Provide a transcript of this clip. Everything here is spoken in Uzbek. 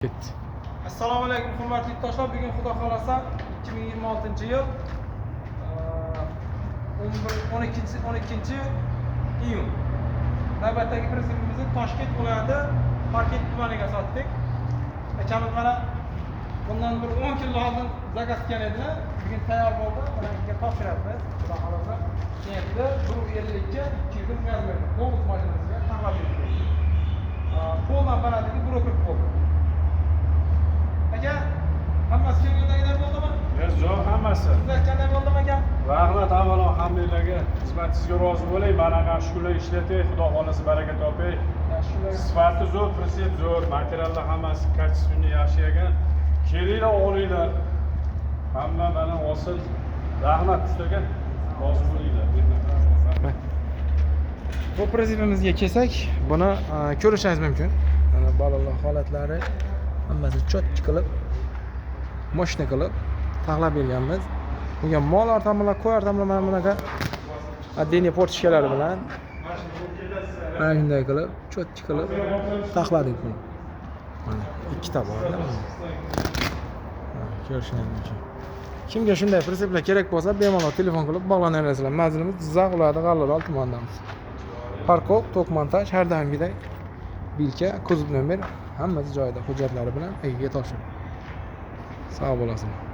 Ketdi. Assalomu alaykum hurmatli yurtdoshlar. Bugun xudo xolasa 2026-yil 12-iyun. Navbatdagi prensipimizni Toshkent viloyati Parkent tumaniga sotdik. Akamiz mana bundan bir 10 kun oldin zakaz qilgan edilar. Bugun tayyor bo'ldi. Mana bizga topshiramiz. Xudo xolasa. Endi 152 200 gaz berdi. Nobus mashinasiga taqdim etdik. Poldan baradagi broker bo'ldi. Aka, hammasi kelgandagilar bo'ldimi? Yo'q, hammasi. Sizlar qanday bo'ldimi aka? Rahmat avvalo hammalarga xizmatingizga rozi bo'ling. Mana shu kunlar ishlating, xudo xolasa baraka toping. Yaxshilar. Sifati zo'r, prinsip zo'r, materiallar hammasi kачественный yaxshi ekan. Kelinglar, olinglar. Hamma mana olsin. Rahmat ustaga. Rozi bo'linglar. Bu prinsipimizga kelsak, buni ko'rishingiz mumkin. Mana bolalar holatlari hammasi chotchi qilib, mashina qilib taxlab berganmiz. Bunga mol ortamlar, qo'y ortamlar mana bunaqa отдельный portishkalar bilan mana shunday qilib, chotchi qilib taxladik buni. Mana ikkita bor. Ko'rishingiz mumkin. Kimga shunday prinsiplar kerak bo'lsa, bemalol telefon qilib bog'lanaverasizlar. Manzilimiz Jizzax viloyati G'allaorol tumanidamiz. Parkov, tok montaj, har doimgidek bilka, kuzov nomer hammasi joyida, hujjatlari bilan egiga topshirib. Sog' bo'lasizlar.